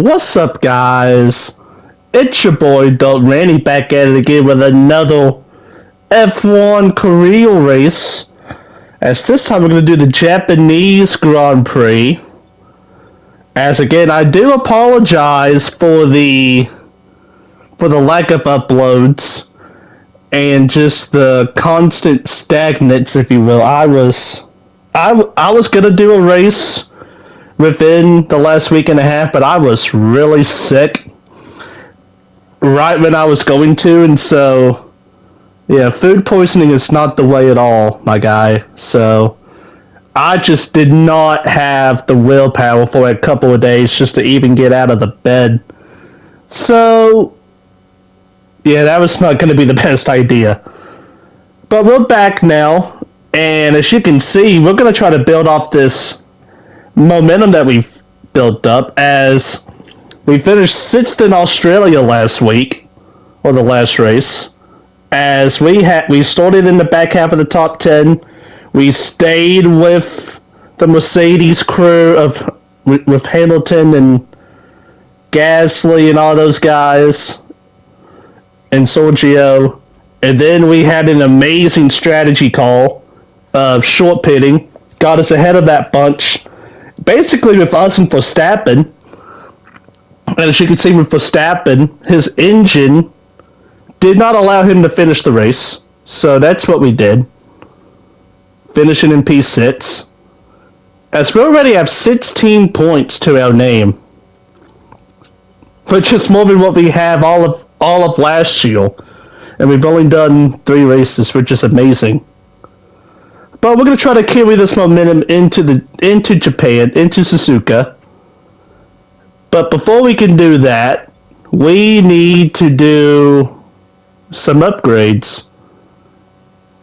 What's up, guys? It's your boy DopeRandy back at it again with another F1 career race. As this time we're going to do the Japanese Grand Prix. As again, I do apologize for the lack of uploads and just the constant stagnance, if you will. I was going to do a race within the last week and a half, but I was really sick right when I was going to, and so yeah, food poisoning is not the way at all, my guy. So I just did not have the willpower for a couple of days just to even get out of the bed. So yeah, that was not going to be the best idea. But we're back now, and as you can see, we're going to try to build off this momentum that we've built up, as we finished 6th in Australia last week, or the last race, as we started in the back half of the top 10. We stayed with the Mercedes crew with Hamilton and Gasly and all those guys, and Sergio, and then we had an amazing strategy call of short pitting, got us ahead of that bunch. Basically, with us and Verstappen, and as you can see with Verstappen, his engine did not allow him to finish the race. So that's what we did. Finishing in P6. As we already have 16 points to our name, which is more than what we have all of last year. And we've only done 3 races, which is amazing. But we're going to try to carry this momentum into Japan, into Suzuka. But before we can do that, we need to do some upgrades.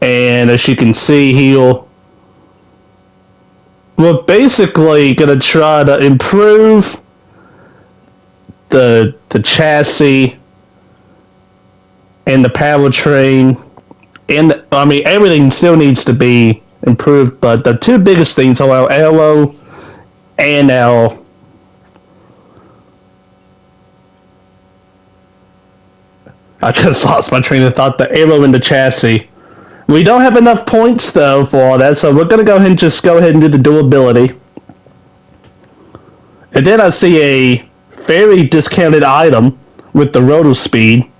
And as you can see here, we're basically going to try to improve the chassis and the powertrain. And everything still needs to be improved, but the 2 biggest things are our aero and our I just lost my train of thought. The aero and the chassis. We don't have enough points though for all that, so we're gonna go ahead and do the durability. And then I see a very discounted item with the rotor speed.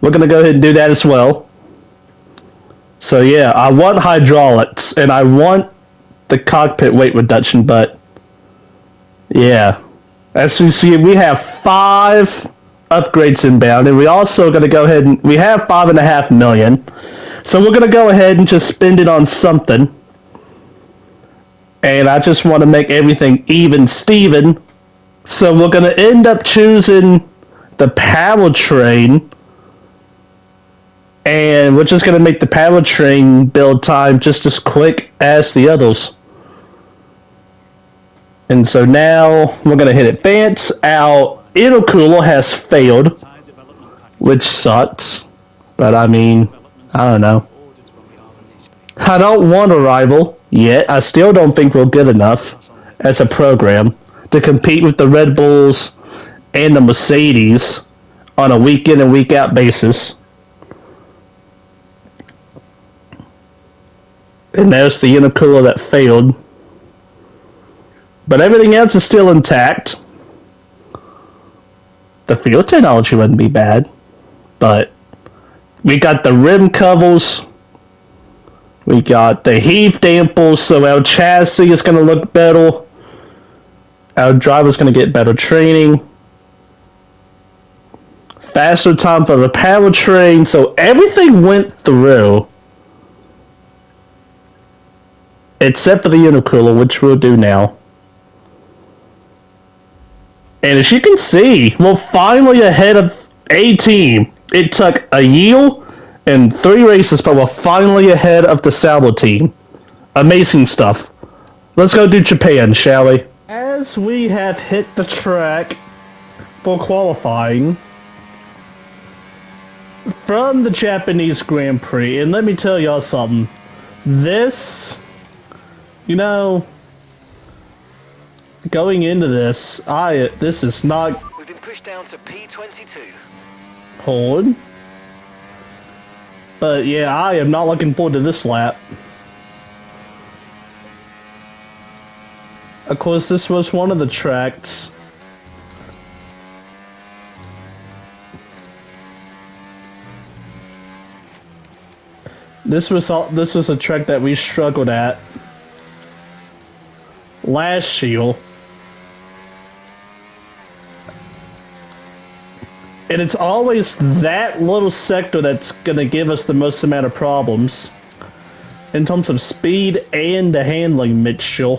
We're gonna go ahead and do that as well. So yeah, I want hydraulics, and I want the cockpit weight reduction, but yeah. As you see, we have 5 upgrades inbound, and we also going to go ahead and we have $5.5 million. So we're going to go ahead and just spend it on something. And I just want to make everything even Steven. So we're going to end up choosing the powertrain. And we're just going to make the powertrain build time just as quick as the others. And so now we're going to hit advance. Our intercooler has failed, which sucks. But I don't know. I don't want a rival yet. I still don't think we're good enough as a program to compete with the Red Bulls and the Mercedes on a week in and week out basis. And there's the intercooler that failed. But everything else is still intact. The fuel technology wouldn't be bad. But we got the rim covers. We got the heave dampers, so our chassis is going to look better. Our driver's going to get better training. Faster time for the powertrain. So everything went through. Except for the intercooler, which we'll do now. And as you can see, we're finally ahead of a team. It took a year and 3 races, but we're finally ahead of the Sauber team. Amazing stuff. Let's go do Japan, shall we? As we have hit the track for qualifying from the Japanese Grand Prix, and let me tell y'all something. This... going into this, this is not down to P22. Hold. But yeah, I am not looking forward to this lap. Of course, this was one of the tracks. This was a track that we struggled at last year. And it's always that little sector that's gonna give us the most amount of problems in terms of speed and the handling mixture.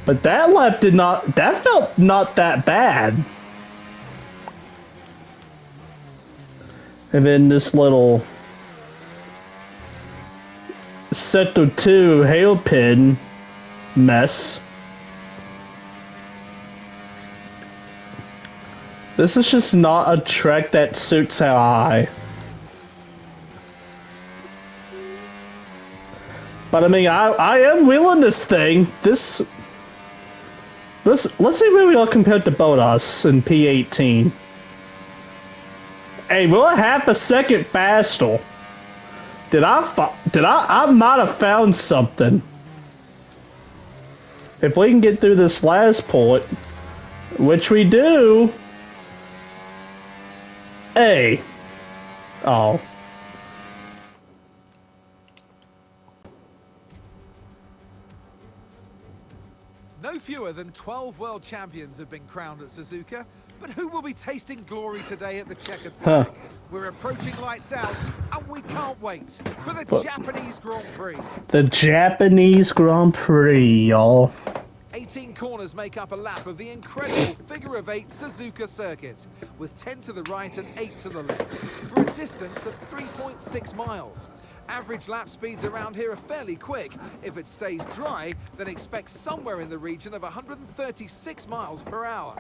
But that lap that felt not that bad. And then this little sector 2 hairpin mess. This is just not a track that suits our eye. But I mean, I am wheeling this thing. Let's see where we are compared to Bottas in P18. Hey, we're half a second faster. I might have found something. If we can get through this last point, which we do. Hey. Oh. No fewer than 12 world champions have been crowned at Suzuka, but who will be tasting glory today at the checkered flag? We're approaching lights out, and we can't wait for the Japanese Grand Prix. The Japanese Grand Prix, y'all. 18 corners make up a lap of the incredible figure-of-8 Suzuka circuit, with 10 to the right and 8 to the left, for a distance of 3.6 miles. Average lap speeds around here are fairly quick. If it stays dry, then expect somewhere in the region of 136 miles per hour.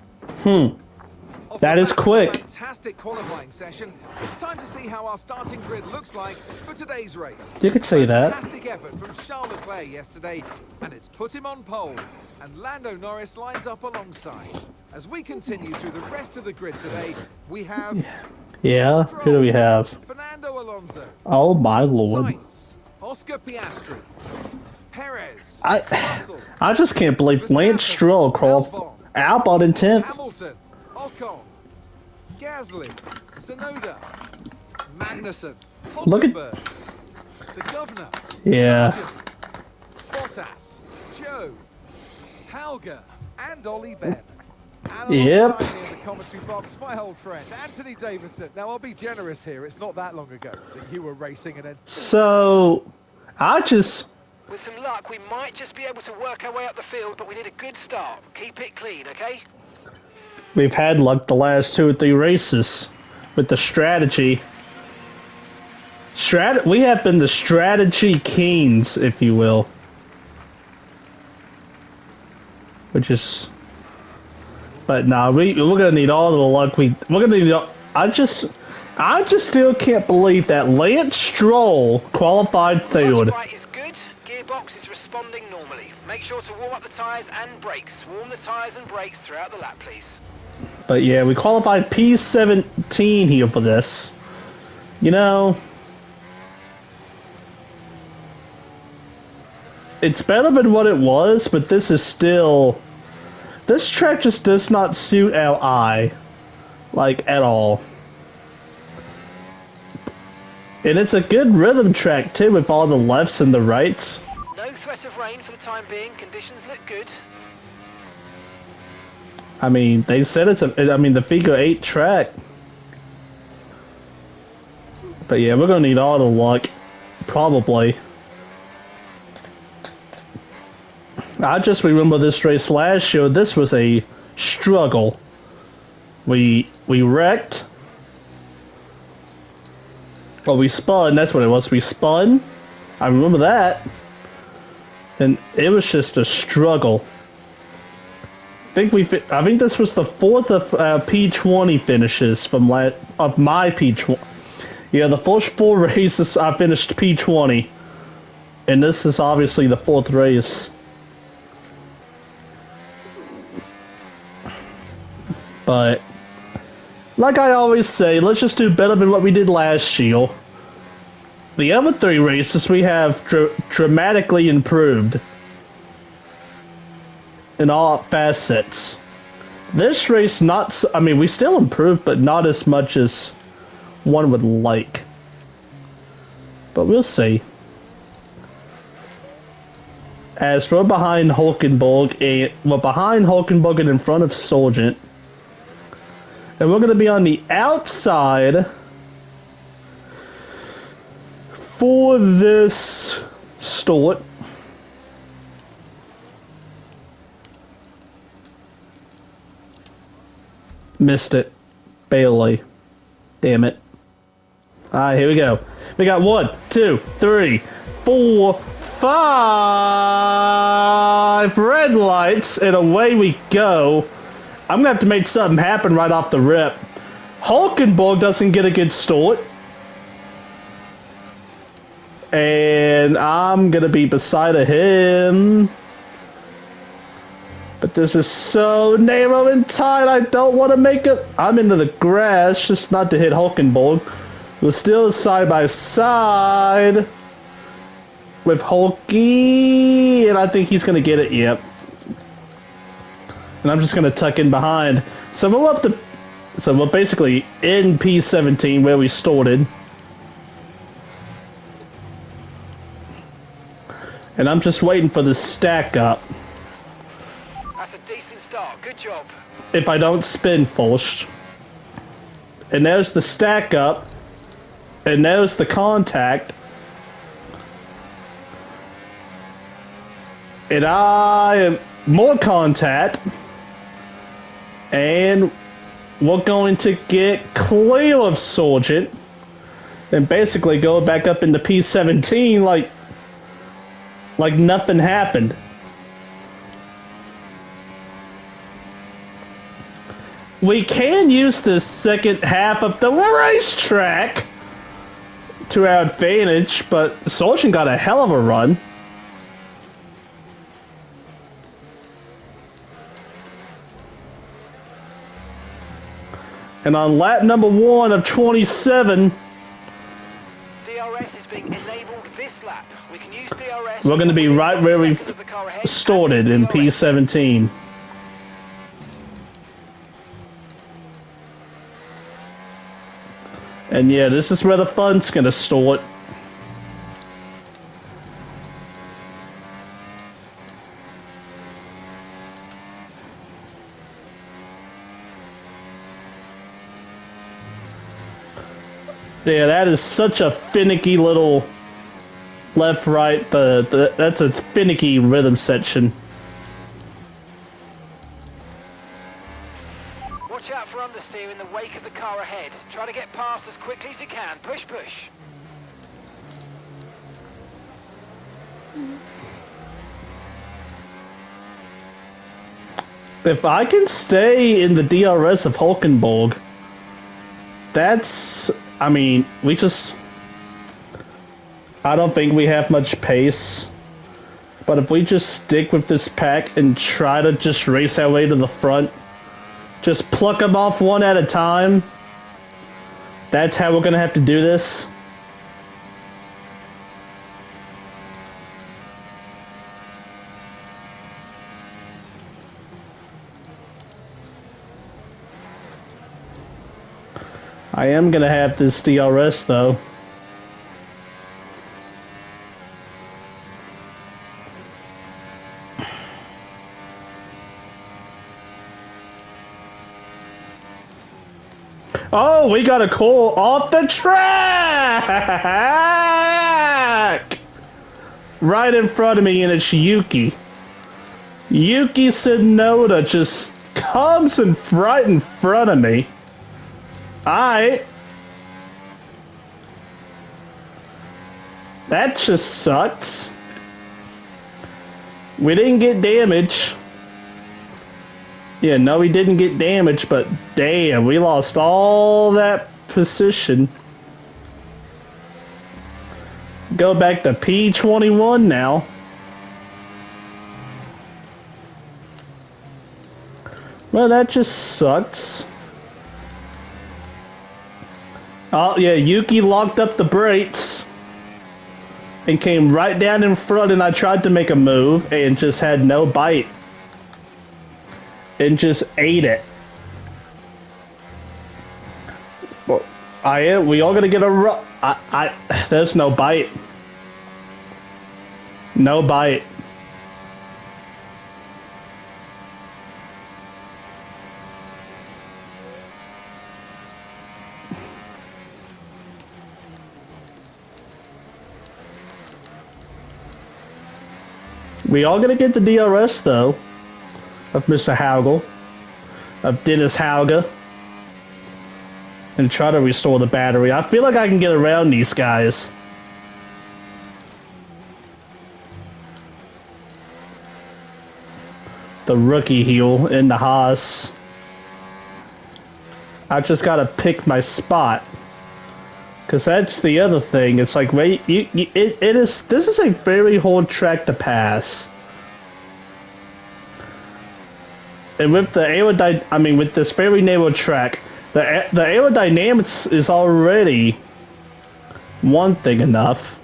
That is quick. Fantastic qualifying session. It's time to see how our starting grid looks like for today's race. You could say that. Fantastic effort from Charles Leclerc yesterday, and it's put him on pole. And Lando Norris lines up alongside. As we continue through the rest of the grid today, we have... Yeah, who do we have? Fernando Alonso. Oh my lord. Sainz, Oscar Piastri, Perez, Russell, I just can't believe Lance Stroll called Albon in 10th. Hamilton, Ocon, Gasly, Tsunoda, Magnussen, Look at the governor, yeah. Sargent, Bottas, Joe, Helga, and Ollie Ben. And yep. In the commentary box, my old friend Anthony Davidson. Now I'll be generous here. It's not that long ago that you were racing and then. So, With some luck, we might just be able to work our way up the field, but we need a good start. Keep it clean, okay? We've had luck the last 2 or 3 races with the strategy. We have been the strategy kings, if you will. Which is. But nah, we're gonna need all the luck we're gonna need. I just still can't believe that Lance Stroll qualified third. Right is good. Gearbox is responding normally. Make sure to warm up the tyres and brakes. Warm the tyres and brakes throughout the lap, please. But yeah, we qualified P17 here for this. You know, it's better than what it was, but this is still. This track just does not suit our eye, like, at all. And it's a good rhythm track, too, with all the lefts and the rights. No threat of rain for the time being. Conditions look good. I mean, they said the figure 8 track. But yeah, we're gonna need all the luck, probably. I just remember this race last year. This was a struggle. We wrecked. Well, we spun. That's what it was. We spun. I remember that. And it was just a struggle. I think this was the 4th of P20 finishes of my P20. Yeah, the first 4 races I finished P20, and this is obviously the 4th race. But Like I always say, let's just do better than what we did last year. The other 3 races we have dramatically improved in all facets. This race not, I mean, we still improved, but not as much as one would like. But we'll see. As we're behind Hulkenberg, and in front of Sargent. And we're going to be on the outside for this start. Missed it. Barely. Damn it. Alright, here we go. We got 1, 2, 3, 4, 5 red lights, and away we go. I'm gonna have to make something happen right off the rip. Hulkenberg doesn't get a good start. And I'm gonna be beside of him. But this is so narrow and tight, I don't want to make it. I'm into the grass, just not to hit Hulkenberg. We're still side by side with Hulky, and I think he's gonna get it, yep. And I'm just gonna tuck in behind. So we're up to, so we're basically in P17 where we started. And I'm just waiting for the stack up. That's a decent start. Good job. If I don't spin first. And there's the stack up. And there's the contact. And I am more contact. And we're going to get clear of Sargent. And basically go back up into P17 like nothing happened. We can use the second half of the racetrack to our advantage, but Sargent got a hell of a run. And on lap number 1 of 27, DRS is being enabled this lap. We can use DRS. we're going to be right where we started in P17. And yeah, this is where the fun's going to start. Yeah, that is such a finicky little left-right. That's a finicky rhythm section. Watch out for understeer in the wake of the car ahead. Try to get past as quickly as you can. Push, push. If I can stay in the DRS of Hulkenberg, that's... I mean, I don't think we have much pace. But if we just stick with this pack and try to just race our way to the front, just pluck them off one at a time, that's how we're going to have to do this. I am going to have this DRS though. Oh, we got a call off the track! Right in front of me, and it's Yuki. Yuki Tsunoda just comes right in front of me. Alright. That just sucks. We didn't get damage. Yeah, no, we didn't get damage, but damn, we lost all that position. Go back to P21 now. Well, that just sucks. Oh, yeah, Yuki locked up the brakes and came right down in front, and I tried to make a move and just had no bite. And just ate it. Well, we all gonna get a there's no bite. No bite. We all gonna get the DRS though, of Mr. Hauge, of Dennis Hauge, and try to restore the battery. I feel like I can get around these guys. The rookie heel in the Haas. I just gotta pick my spot. Cause that's the other thing. It's like, wait, this is a very hard track to pass. And with the with this very narrow track, the aerodynamics is already one thing enough.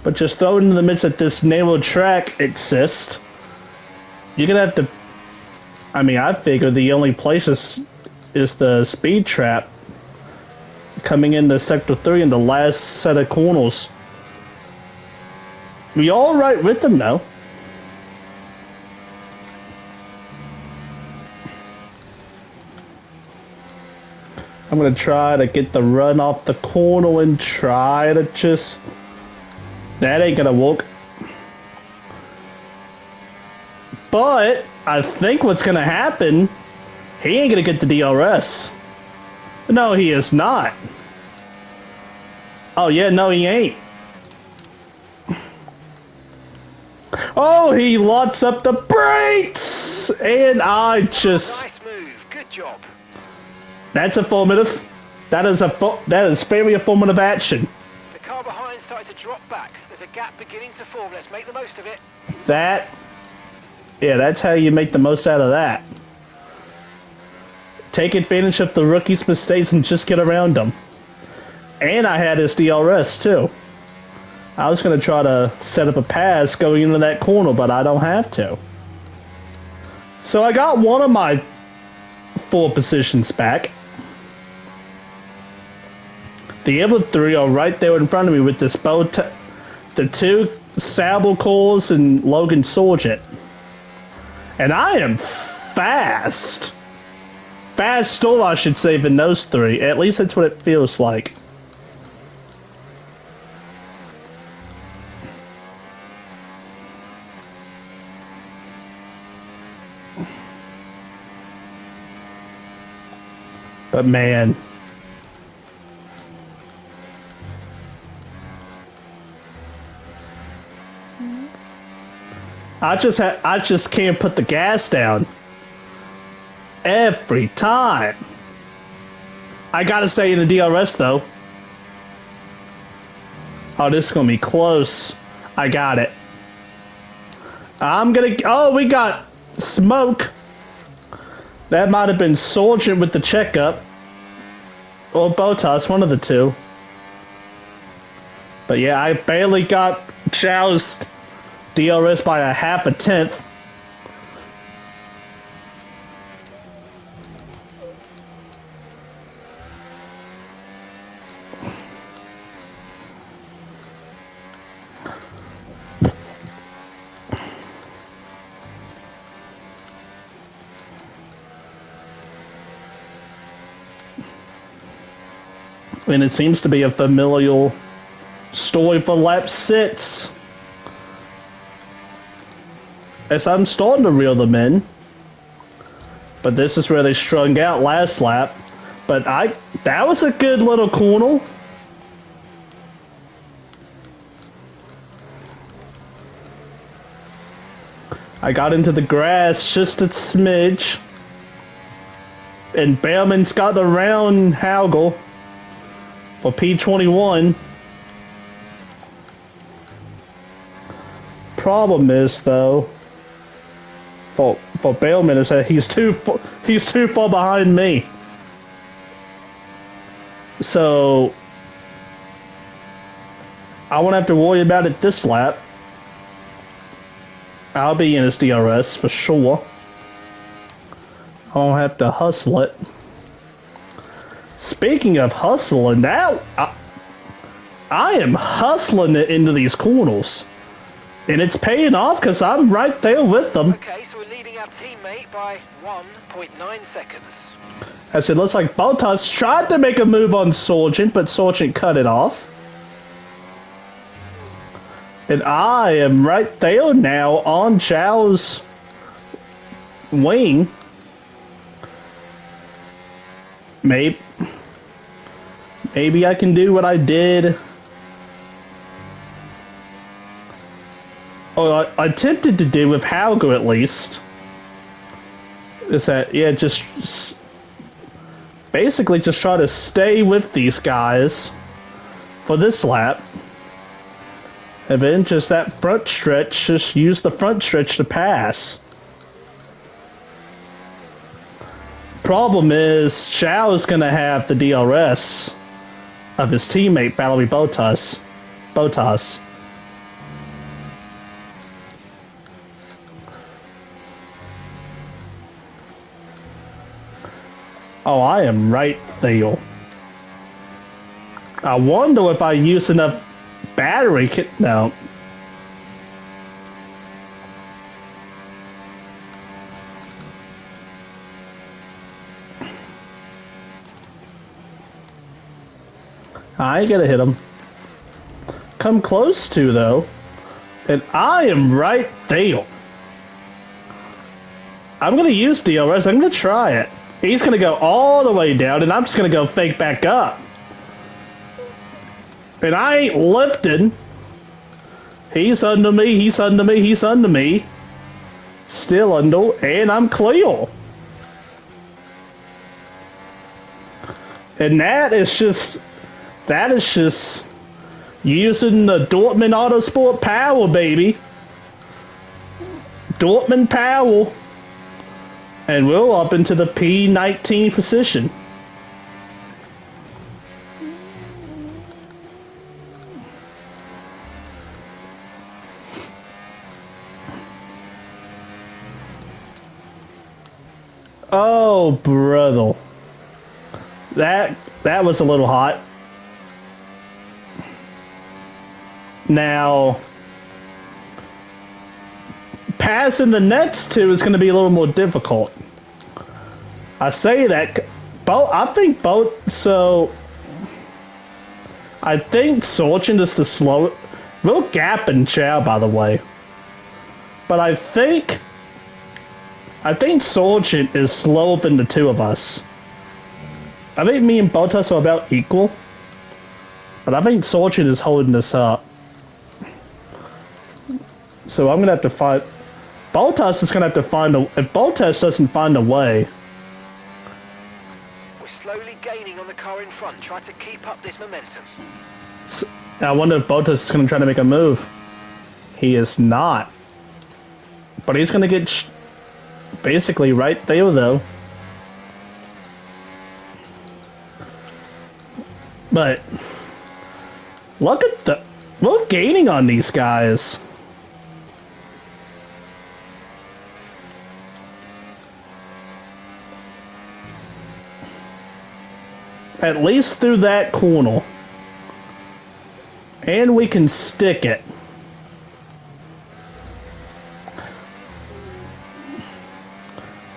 But just throw it into the midst of this narrow track exists. You're gonna have to. I figure the only place is the speed trap. Coming into Sector 3 in the last set of corners. We all right with them now. I'm gonna try to get the run off the corner and try to just... That ain't gonna work. But I think what's gonna happen, he ain't gonna get the DRS. No, he is not. Oh, yeah, no, he ain't. Oh, he locks up the brakes! And I just... Nice move. Good job. That's affirmative. That is very affirmative action. The car behind started to drop back. There's a gap beginning to form. Let's make the most of it. Yeah, that's how you make the most out of that. Take advantage of the rookie's mistakes and just get around them. And I had his DRS too. I was going to try to set up a pass going into that corner, but I don't have to. So I got one of my 4 positions back. The other 3 are right there in front of me with this the 2 Sable Cores and Logan Sargent. And I am fast. Faster, I should say, than those 3. At least that's what it feels like. But man, I just can't put the gas down. Every time. I gotta stay in the DRS though. Oh, this is gonna be close. I got it. Oh, we got smoke. That might have been Sargent with the checkup. Or Bottas, one of the 2. But yeah, I barely got Zhou's DRS by a half a tenth. And it seems to be a familial story for lap 6. As I'm starting to reel them in. But this is where they strung out last lap. But that was a good little corner. I got into the grass just a smidge. And Bellman's got around Hauge for P21. Problem is though, for Bellman is that he's too far behind me. So I won't have to worry about it this lap. I'll be in his DRS for sure. I won't have to hustle it. Speaking of hustling, now I am hustling it into these corners. And it's paying off because I'm right there with them. Okay, so we're leading our teammate by 1.9 seconds. As it looks like Bottas tried to make a move on Sargent, but Sargent cut it off. And I am right there now on Zhao's wing. Maybe I can do what I did. Or I attempted to do with Hauger at least. Is that, yeah, just basically just try to stay with these guys for this lap. And then just that front stretch, just use the front stretch to pass. Problem is, Zhao is going to have the DRS of his teammate, Valerie Bottas. Oh, I am right there. I wonder if I use enough battery kit. No. I ain't gonna hit him. Come close to, though. And I am right there. I'm gonna use DRS. I'm gonna try it. He's gonna go all the way down, and I'm just gonna go fake back up. And I ain't lifting. He's under me, he's under me, he's under me. Still under, and I'm clear. And that is just using the Dortmund Autosport power, baby. Dortmund power. And we're up into the P19 position. Oh, brother. That was a little hot. Now, passing the next two is going to be a little more difficult. I say that, I think Sargent is the slow. Real gap in Zhao, by the way. But I think Sargent is slower than the two of us. I think me and Bottas are about equal. But I think Sargent is holding this up. So I'm going to have to find... Bottas is going to have to find a... If Bottas doesn't find a way... We're slowly gaining on the car in front. Try to keep up this momentum. I wonder if Bottas is going to try to make a move. He is not. But he's going to get... basically right there, though. But... Look at the... We're gaining on these guys. At least through that corner. And we can stick it.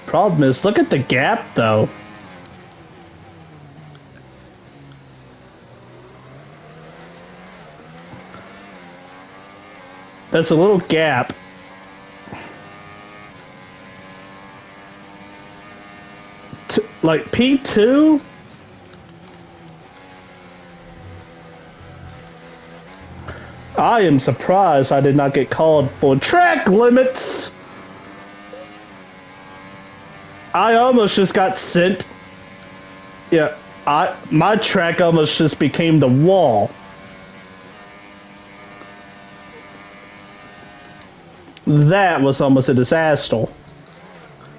Problem is, look at the gap, though. There's a little gap. Like P2? I am surprised I did not get called for track limits. I almost just got sent. Yeah, my track almost just became the wall. That was almost a disaster.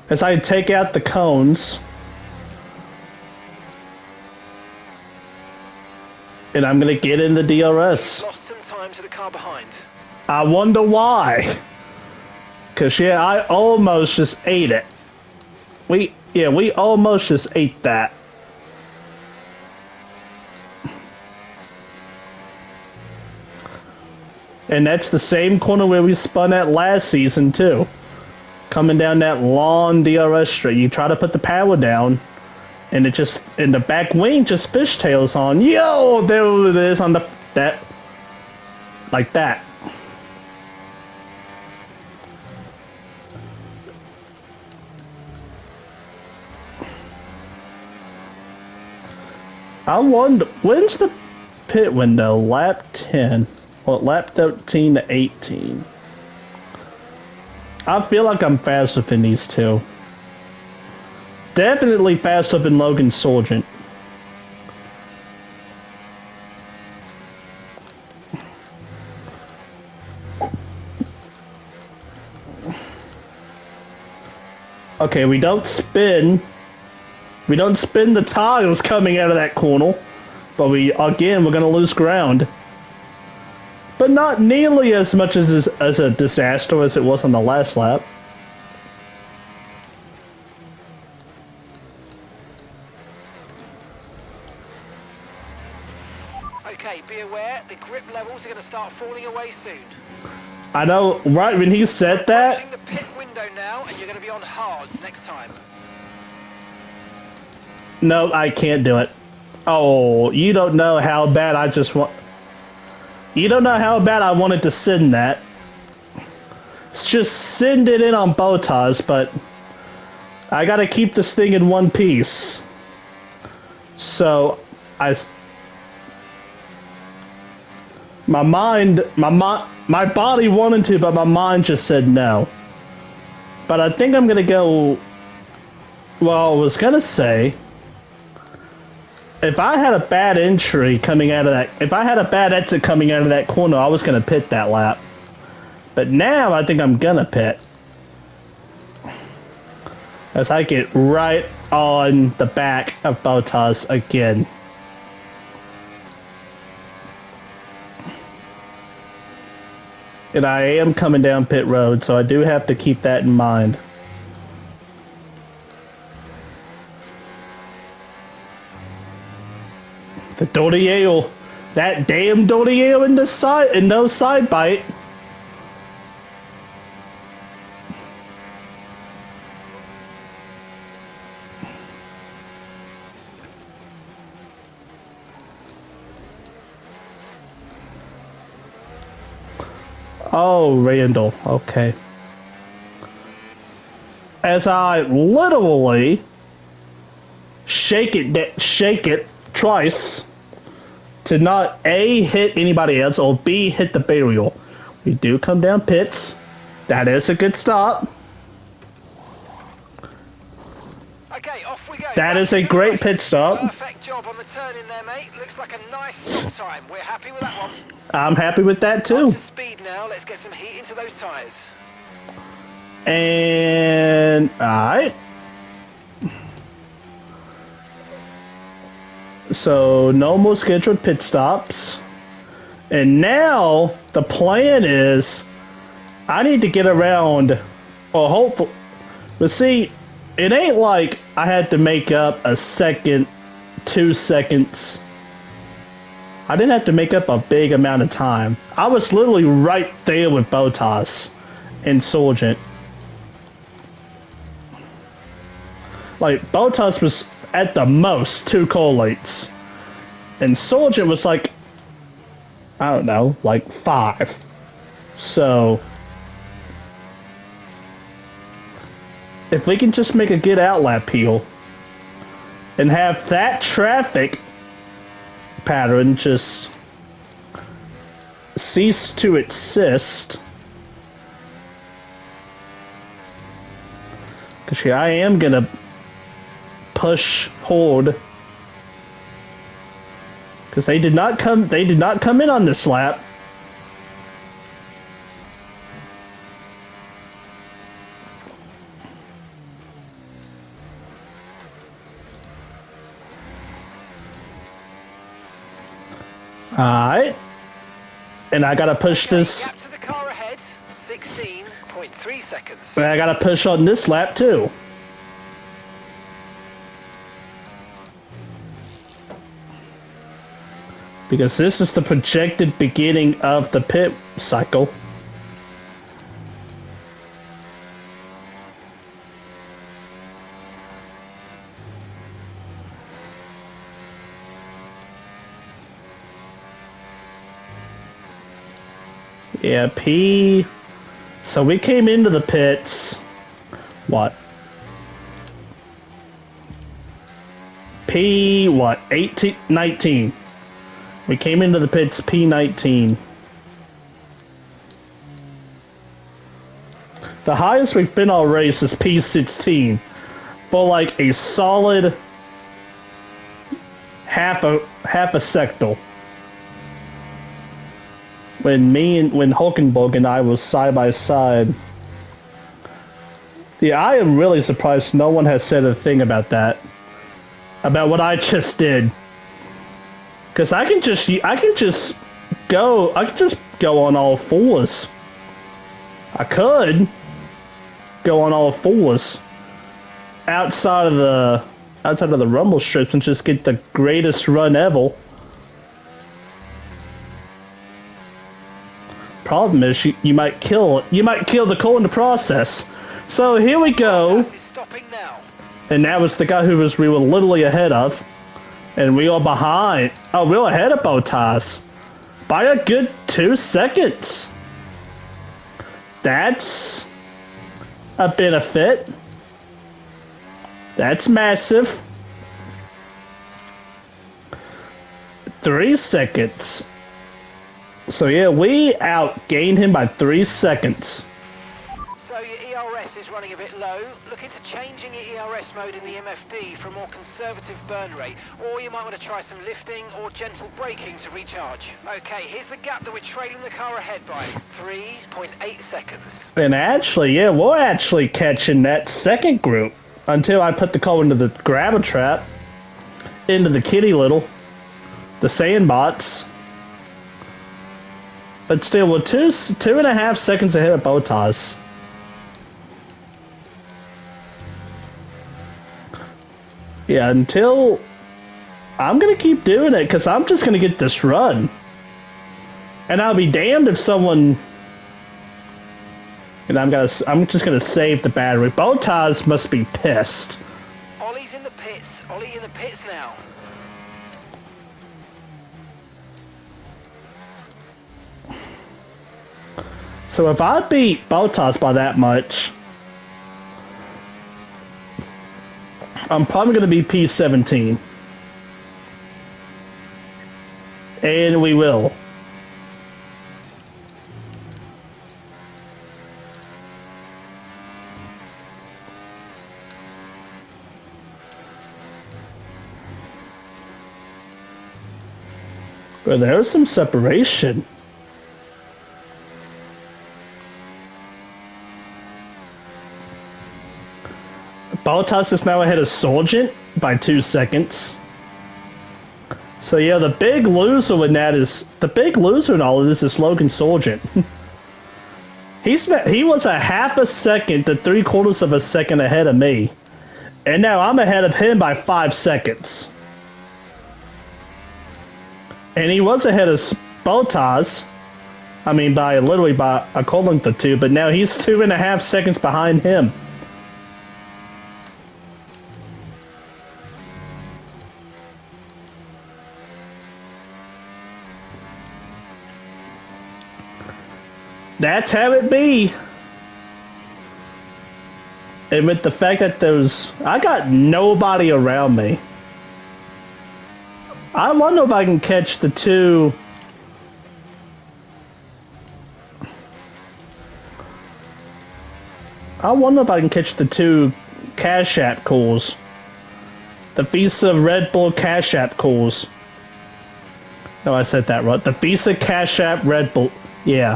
As I take out the cones. And I'm gonna get in the DRS. Lost some time to the car behind. I wonder why. Cause yeah, I almost just ate it. We almost just ate that. And that's the same corner where we spun at last season too. Coming down that long DRS straight, you try to put the power down, and it just, and the back wing just fishtails on. Yo, there it is on that, like that. I wonder, when's the pit window? Lap 10. Well, lap 13 to 18. I feel like I'm faster than these two. Definitely faster than Logan Sargent. Okay, we don't spin. We don't spin the tires coming out of that corner. But we're gonna lose ground. But not nearly as much as a disaster as it was on the last lap. Okay, be aware, the grip levels are going to start falling away soon. I know, right when he said that. Approaching the pit window now, and you're going to be on hards next time. No, I can't do it. Oh, you don't know how bad I just want. You don't know how bad I wanted to send that. Just send it in on Bottas, but I gotta keep this thing in one piece. So, my body wanted to, but my mind just said no. But I think I'm gonna go. Well, I was gonna say, if I had a bad entry coming out of that, if I had a bad exit coming out of that corner, I was gonna pit that lap. But now I think I'm gonna pit, as I get right on the back of Bottas again. And I am coming down pit road, so I do have to keep that in mind. The Dortmund, that damn Dortmund in the side, in no side bite. Oh, Randall, okay. As I literally shake it twice to not A, hit anybody else, or B, hit the barrier. We do come down pits. That is a good stop. Okay, off we go. That is a great pit stop. Perfect job on the turn in there, mate. Looks like a nice stop time. We're happy with that one. I'm happy with that too. Up to speed now. Let's get some heat into those tyres. And alright. So no more scheduled pit stops. And now the plan is I need to get around, or hopefully, but see, it ain't like I had to make up a second, 2 seconds. I didn't have to make up a big amount of time. I was literally right there with Bottas and Sargent. Like, Bottas was at the most 2 collates. And Sargent was like, I don't know, like 5. So, if we can just make a good outlap peel and have that traffic pattern just cease to exist. Because I am gonna push Horde. Because they did not come in on this lap. Alright. And I gotta push this. Gap to the car ahead, 16.3 seconds. And I gotta push on this lap too. Because this is the projected beginning of the pit cycle. Yeah, P. So we came into the pits. What? P. What? 18, 19. We came into the pits P19. The highest we've been all race is P16. For like a solid half a sector. When Hulkenberg and I was side by side. Yeah, I am really surprised no one has said a thing about that. About what I just did. Cause I can just go on all fours. I could go on all fours outside of the rumble strips and just get the greatest run ever. Problem is, you might kill the car in the process. So here we go. Bottas is stopping now. And that was the guy we were literally ahead of. And we are behind. Oh, we're ahead of Bottas. By a good 2 seconds. That's a benefit. That's massive. 3 seconds. So yeah, we outgained him by 3 seconds. So your ERS is running a bit low. Look into changing your ERS mode in the MFD for a more conservative burn rate, or you might want to try some lifting or gentle braking to recharge. Okay, here's the gap that we're trailing the car ahead by, 3.8 seconds. And actually, yeah, we're actually catching that second group until I put the car into the grabber trap, into the kitty little, the sandbots. But still, we're 2.5 seconds ahead of Bottas. Yeah, until I'm gonna keep doing it because I'm just gonna get this run, and I'll be damned if someone. And I'm just gonna save the battery. Bottas must be pissed. Ollie's in the pits. Ollie in the pits now. So if I beat Bottas by that much, I'm probably going to be P17. And we will. But there's some separation. Bottas is now ahead of Sargent by 2 seconds. So yeah, the big loser in all of this is Logan Sargent. He was a half a second to 3/4 of a second ahead of me. And now I'm ahead of him by 5 seconds. And he was ahead of Bottas. I mean, literally by a car length or 2, but now he's 2.5 seconds behind him. That's how it be. And with the fact that I got nobody around me. I wonder if I can catch the two. I wonder if I can catch the two Cash App calls. The Visa Red Bull Cash App calls. No, I said that right. The Visa Cash App Red Bull. Yeah.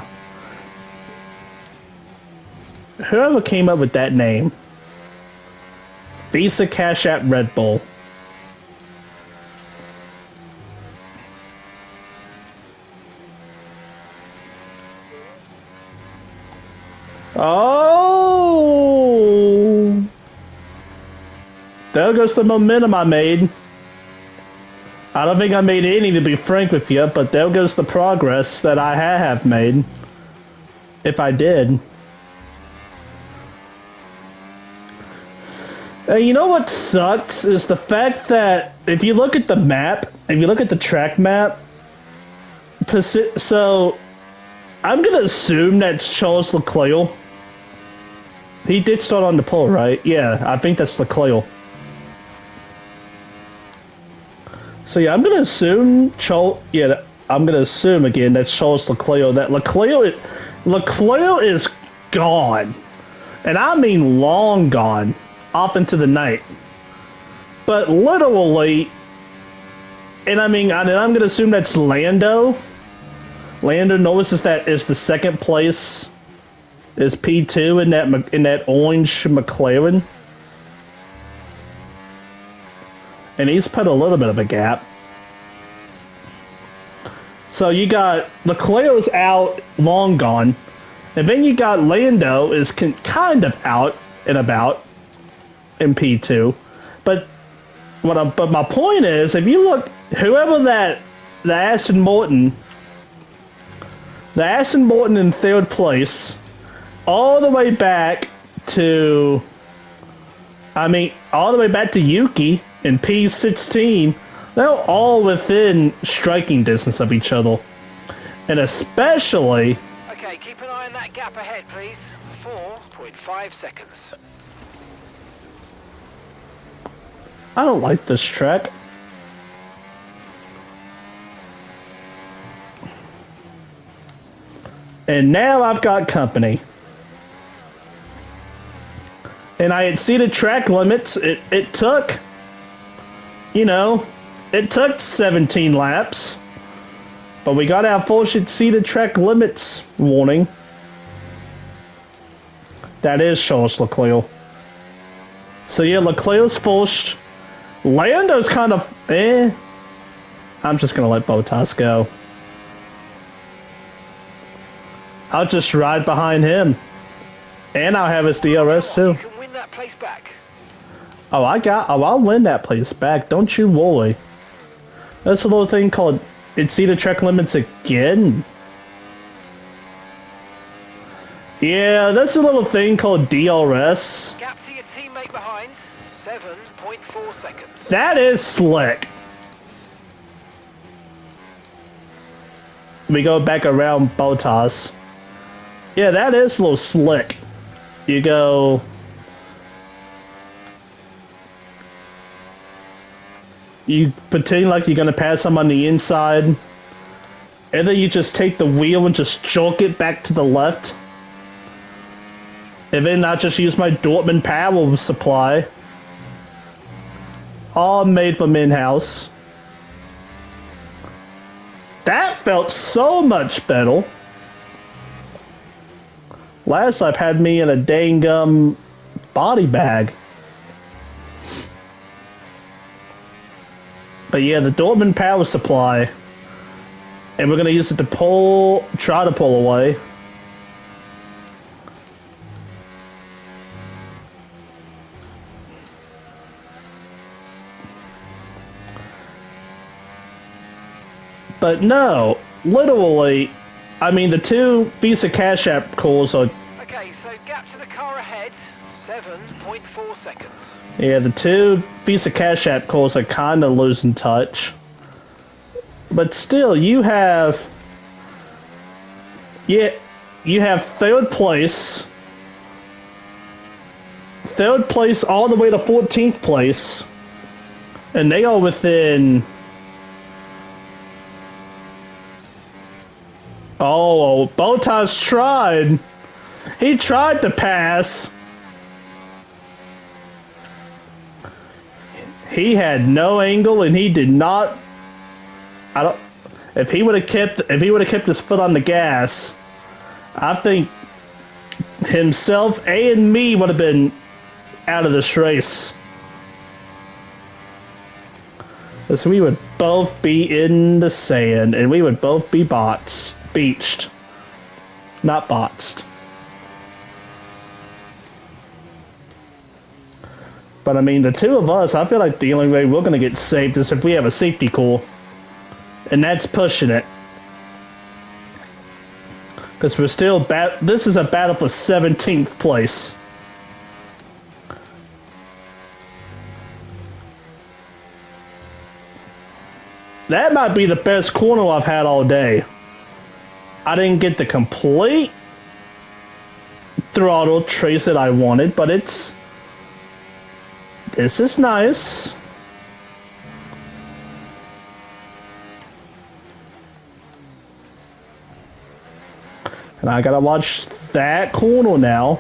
Whoever came up with that name. Visa Cash App Red Bull. Oh! There goes the momentum I made. I don't think I made any, to be frank with you, but there goes the progress that I have made. If I did. And you know what sucks is the fact that if you look at the map, if you look at the track map, so I'm gonna assume that's Charles Leclerc. He did start on the pole, right? Yeah, I think that's Leclerc. So yeah, I'm gonna assume I'm gonna assume again that's Charles Leclerc. That Leclerc is gone, and I mean long gone, off into the night. But literally, and I'm gonna assume that's Lando. Lando Norris is the second place, is P2 in that orange McLaren. And he's put a little bit of a gap. So you got Leclerc's out, long gone, and then you got Lando is kind of out and about in P2. But my point is, if you look, whoever the Aston Martin in third place, all the way back to Yuki in P16, they're all within striking distance of each other. And especially... Okay, keep an eye on that gap ahead, please. 4.5 seconds. I don't like this track. And now I've got company. And I had seen the track limits. It took, it took 17 laps. But we got our full should see the track limits warning. That is Charles Leclerc. So yeah, Leclerc's first. Lando's kind of I'm just gonna let Bottas go. I'll just ride behind him. And I'll have his DRS too. You can win that place back. I'll win that place back. Don't you worry. That's a little thing called exceed the track limits again. Yeah, that's a little thing called DRS. Gap to your teammate behind, 7.4 seconds. That is slick. We go back around Bottas. Yeah, that is a little slick. You go... You pretend like you're gonna pass him on the inside, and then you just take the wheel and just jerk it back to the left. And then I just use my Dortmund power supply. All made from in-house. That felt so much better. Last I've had me in a dang body bag. But yeah, the Dortmund power supply. And we're gonna use it to try to pull away. But no, literally, the two Visa Cash App calls are... Okay, so gap to the car ahead, 7.4 seconds. Yeah, the two Visa Cash App calls are kind of losing touch. But still, you have... Yeah, you have third place. Third place all the way to 14th place. And they are within... Oh, Bottas tried. He tried to pass. He had no angle, and he did not. If he would have kept his foot on the gas, I think himself and me would have been out of this race. So we would both be in the sand, and we would both be beached. Not boxed. But I mean, the two of us, I feel like the only way we're gonna get saved is if we have a safety core. And that's pushing it. Because we're still this is a battle for 17th place. That might be the best corner I've had all day. I didn't get the complete throttle trace that I wanted, but this is nice. And I gotta watch that corner now.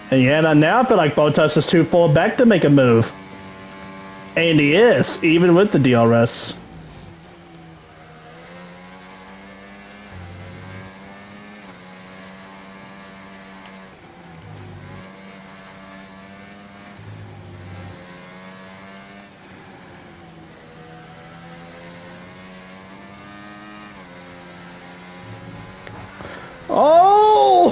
And yeah, now I feel like Bottas is too far back to make a move. And he is, even with the DRS. Oh,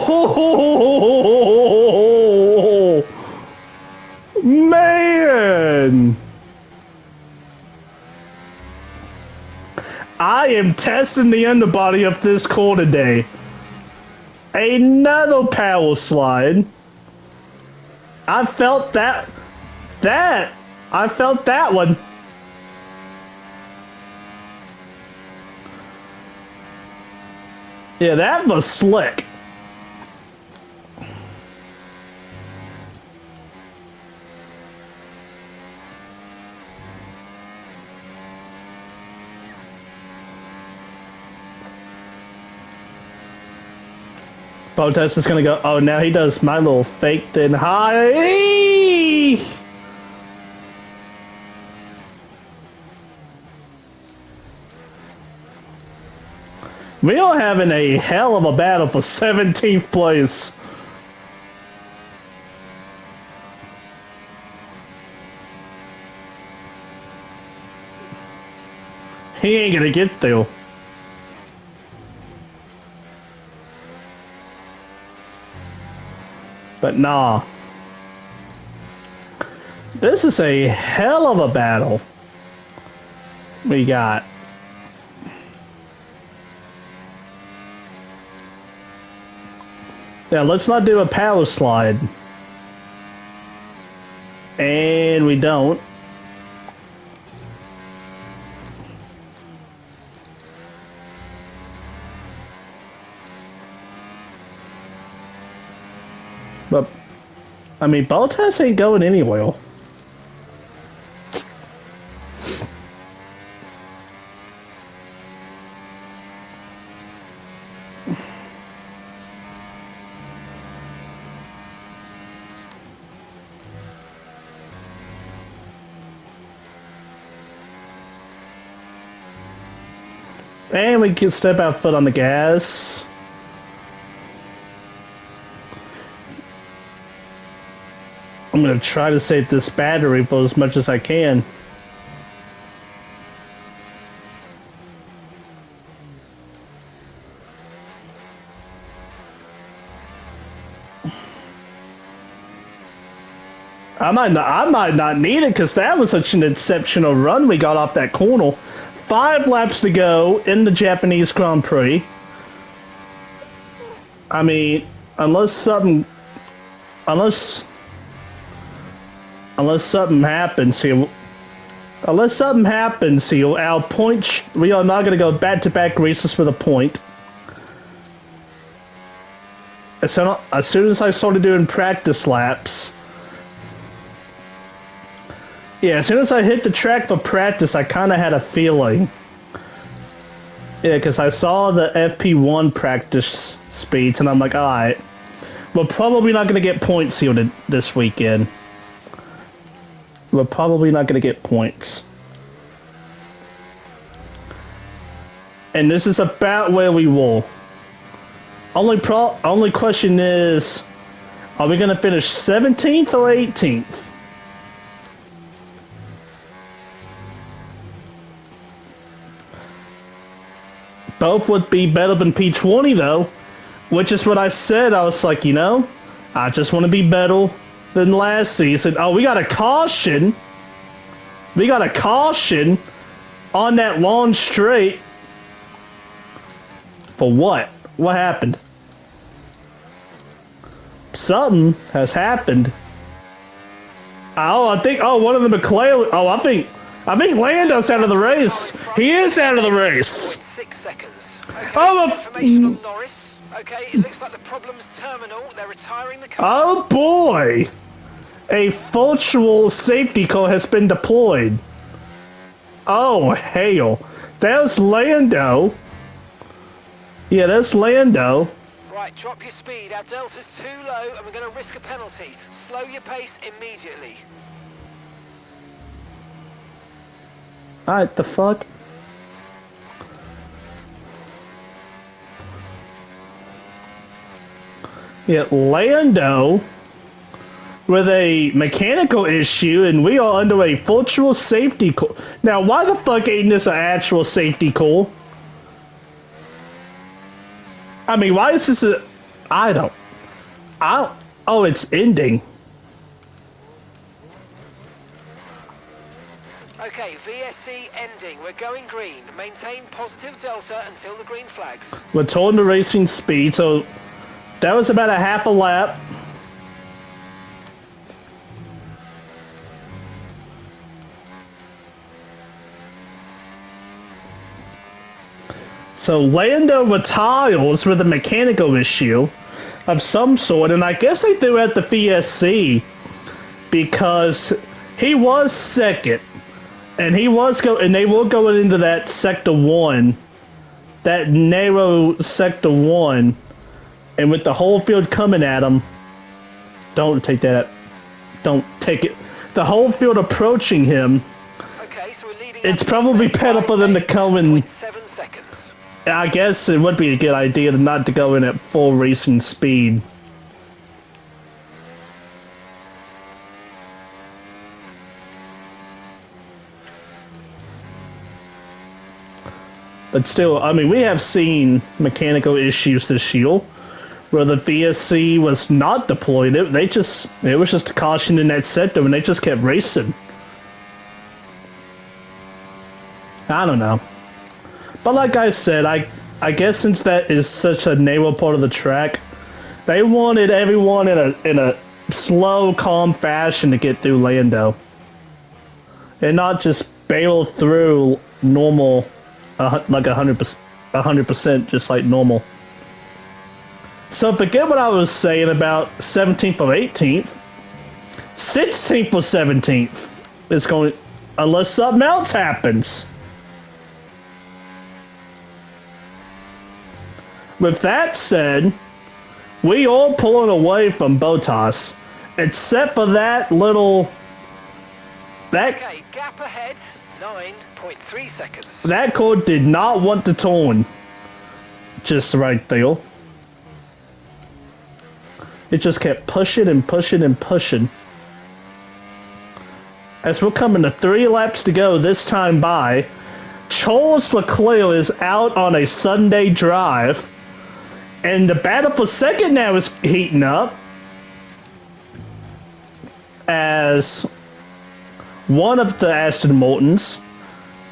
man. I am testing the underbody of this car today. Another power slide. I felt that. I felt that one. Yeah, that was slick. Bottas is gonna go. Oh, now he does my little fake then high. We are having a hell of a battle for 17th place. He ain't gonna get there. But nah. This is a hell of a battle we got. Now let's not do a power slide. And we don't. But, I mean, Bottas ain't going anywhere. And we can step our foot on the gas. I'm gonna try to save this battery for as much as I can. I might not need it because that was such an exceptional run we got off that corner. 5 laps to go in the Japanese Grand Prix. I mean, unless something happens here, our points, we are not going to go back-to-back races with a point. As soon as I started doing practice laps, yeah, as soon as I hit the track for practice, I kind of had a feeling. Yeah, because I saw the FP1 practice speeds, and I'm like, alright, we're probably not going to get points here this weekend. We're probably not going to get points. And this is about where we were. Only question is, are we going to finish 17th or 18th? Both would be better than P20 though. Which is what I said. I was like, you know, I just want to be better than last season. Oh, we got a caution. We got a caution on that long straight. For what? What happened? Something has happened. Oh, I think. Oh, one of the McLaren. Oh, I think Lando's out of the race. He is out of the race. 6 seconds. Okay, Oh, information on Norris. Okay, it looks like the problem's terminal. They're retiring the car. Oh boy! A virtual safety car has been deployed. Oh hell! There's Lando. Yeah, there's Lando. Right, drop your speed. Our delta's too low, and we're going to risk a penalty. Slow your pace immediately. Alright, the fuck? Yeah, Lando with a mechanical issue, and we are under a virtual safety call. Now, why the fuck ain't this an actual safety call? I mean, why is this a... I don't... Oh, it's ending. Okay, VSC ending. We're going green. Maintain positive delta until the green flags. We're told the racing speed, so that was about a half a lap. So Lando retires with a mechanical issue of some sort, and I guess they threw out the VSC because he was second, and they were going into that sector 1, that narrow sector 1, and with the whole field coming at him, don't take that, don't take it, the whole field approaching him. Okay, so we're leading. It's probably better for them to come in. 7 seconds. I guess it would be a good idea not to go in at full racing speed. But still, I mean, we have seen mechanical issues this year where the VSC was not deployed. It was just a caution in that sector, and they just kept racing. I don't know. But like I said, I guess since that is such a narrow part of the track, they wanted everyone in a slow, calm fashion to get through Lando, and not just barrel through normal, like 100%, just like normal. So forget what I was saying about 17th or 18th. 16th or 17th is going, unless something else happens. With that said, we all pulling away from Bottas, except for that little... Okay, gap ahead, 9.3 seconds. That car did not want to turn. Just right there. It just kept pushing and pushing and pushing. As we're coming to 3 laps to go this time by, Charles Leclerc is out on a Sunday drive. And the battle for second now is heating up, as one of the Aston Martins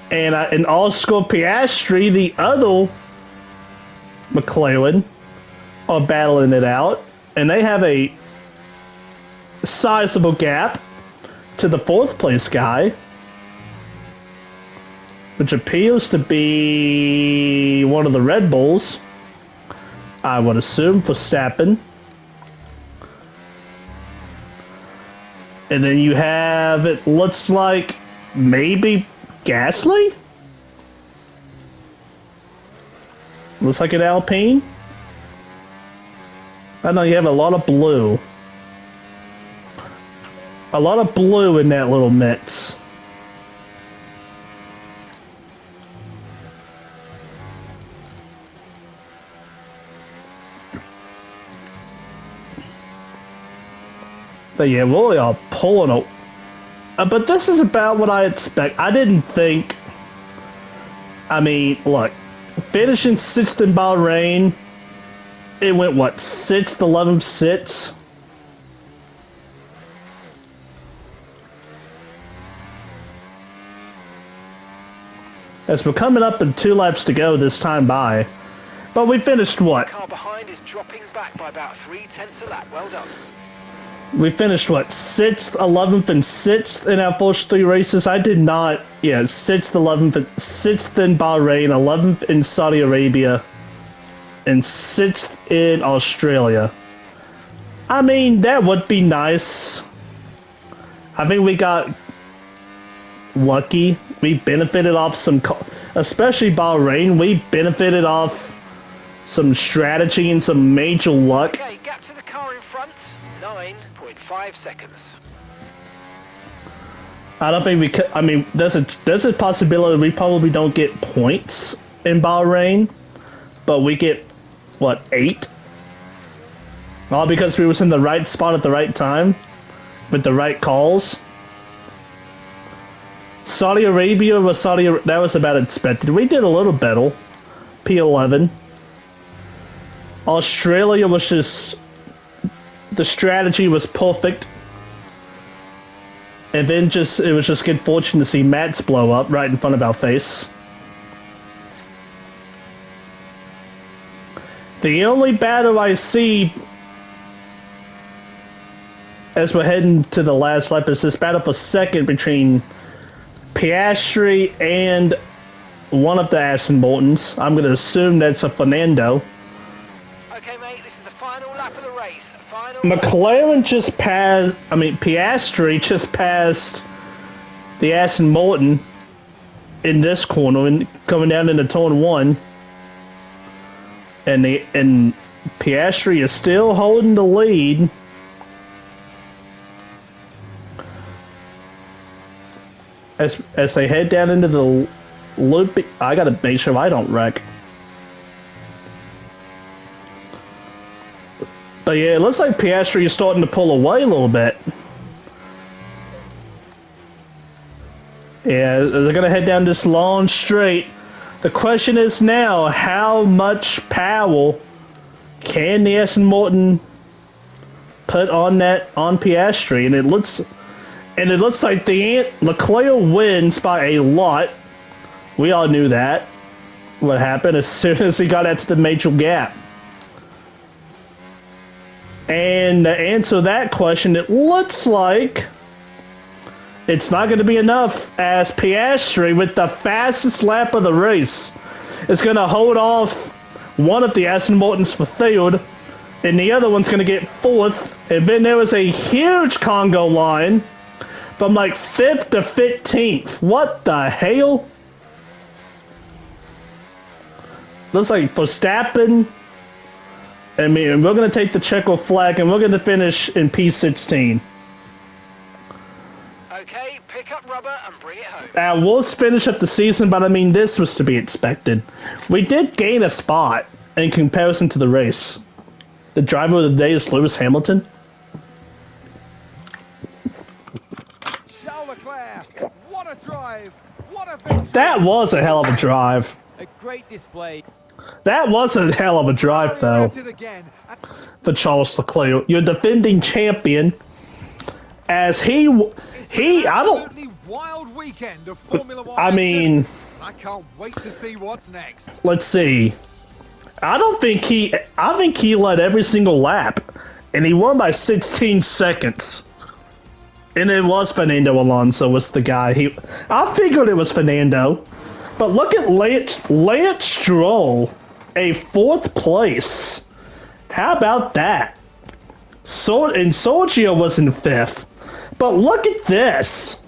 and Oscar Piastri, the other McLaren, are battling it out, and they have a sizable gap to the 4th place guy, which appears to be one of the Red Bulls. I would assume for Verstappen. And then you have, it looks like, maybe Gasly? Looks like an Alpine. I know you have a lot of blue. A lot of blue in that little mix. But yeah, really are pulling a... but this is about what I expect. I didn't think... I mean, look, finishing 6th in Bahrain it went what, 6th, 11th, 6th? As we're coming up in 2 laps to go this time by. But we finished what? The car behind is dropping back by about 3/10 a lap. Well done. We finished what, 6th, 11th, and 6th in our first 3 races? I did not. Yeah, 6th, 11th, 6th in Bahrain, 11th in Saudi Arabia, and 6th in Australia. I mean, that would be nice. I think we got lucky. We benefited off some, especially Bahrain, we benefited off some strategy and some major luck. Okay, gap to the car in front, 9.5 seconds. I don't think we could. I mean, there's a possibility we probably don't get points in Bahrain, but we get what, 8? All because we was in the right spot at the right time with the right calls. Saudi Arabia was that was about expected. We did a little better. P11. Australia was just, the strategy was perfect. And then it was just good fortune to see Matt's blow up right in front of our face. The only battle I see as we're heading to the last lap is this battle for second between Piastri and one of the Aston Martins. I'm going to assume that's a Fernando. Okay, mate, this is the final lap of the race. McLaren just passed, Piastri just passed the Aston Martin in this corner and coming down into turn 1. And Piastri is still holding the lead. As they head down into the loop, I gotta make sure I don't wreck. But yeah, it looks like Piastri is starting to pull away a little bit. Yeah, they're gonna head down this long straight. The question is now, how much power can the Aston Martin put on Piastri? And it looks like Leclerc wins by a lot. We all knew that. What happened as soon as he got out to the major gap. And to answer that question, it looks like it's not going to be enough, as Piastri, with the fastest lap of the race, is going to hold off one of the Aston Martins for third, and the other one's going to get 4th. And then there was a huge Congo line from like 5th to 15th. What the hell? Looks like Verstappen. I mean, we're going to take the Checo flag and we're going to finish in P16. Okay, pick up rubber and bring it home. We'll finish up the season, but I mean, this was to be expected. We did gain a spot in comparison to the race. The driver of the day is Lewis Hamilton. Charles Leclerc, what a drive! What a victory! That was a hell of a drive. A great display. That was a hell of a drive, though, for Charles Leclerc. Your defending champion, as I don't. Wild weekend of Formula 1 I mean, I can't wait to see what's next. Let's see. I think he led every single lap, and he won by 16 seconds. And it was Fernando Alonso was the guy. I figured it was Fernando. But look at Lance Stroll, a 4th place. How about that? And Sergio was in 5th. But look at this.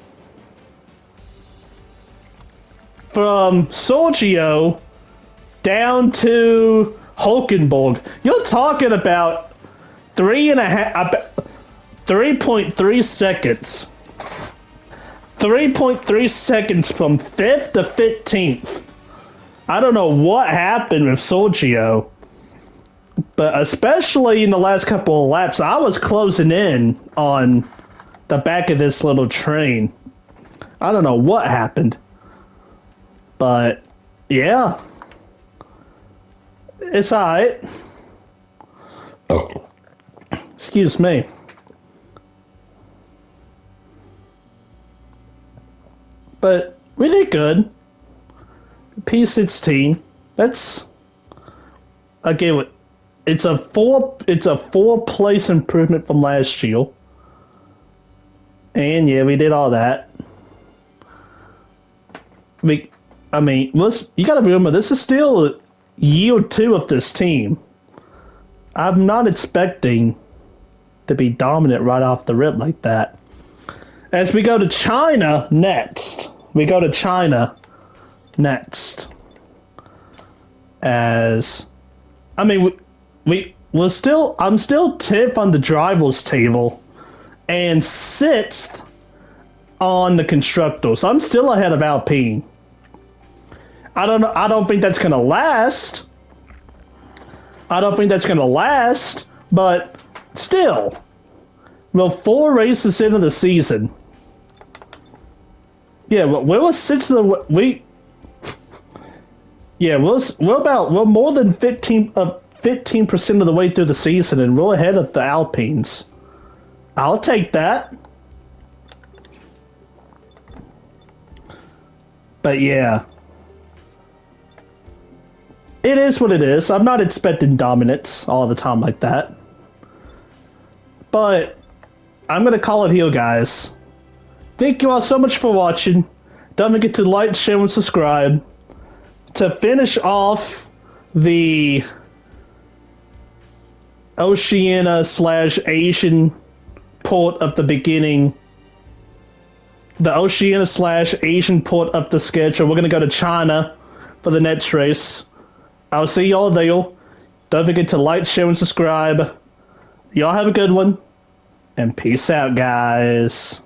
From Sergio down to Hulkenberg. You're talking about 3.3 seconds. 3.3 seconds from 5th to 15th. I don't know what happened with Sergio, but especially in the last couple of laps, I was closing in on the back of this little train. I don't know what happened, but yeah, it's alright. Excuse me. But we did good. P16. That's again. It's a four place improvement from last year. And yeah, we did all that. You gotta remember, this is still year 2 of this team. I'm not expecting to be dominant right off the rip like that. As we go to China next. As I'm still 10th on the drivers table and 6th on the constructors. I'm still ahead of Alpine. I don't think that's gonna last. But still. Well, 4 races into the season. Yeah, we're 6 of the Yeah, we're more than 15% of the way through the season, and we're ahead of the Alpines. I'll take that. But yeah. It is what it is. I'm not expecting dominance all the time like that. But I'm going to call it here, guys. Thank you all so much for watching. Don't forget to like, share, and subscribe. To finish off the Oceania/Asian port of the beginning, the Oceania/Asian port of the schedule, we're going to go to China for the next race. I'll see y'all there. Don't forget to like, share, and subscribe. Y'all have a good one. And peace out, guys.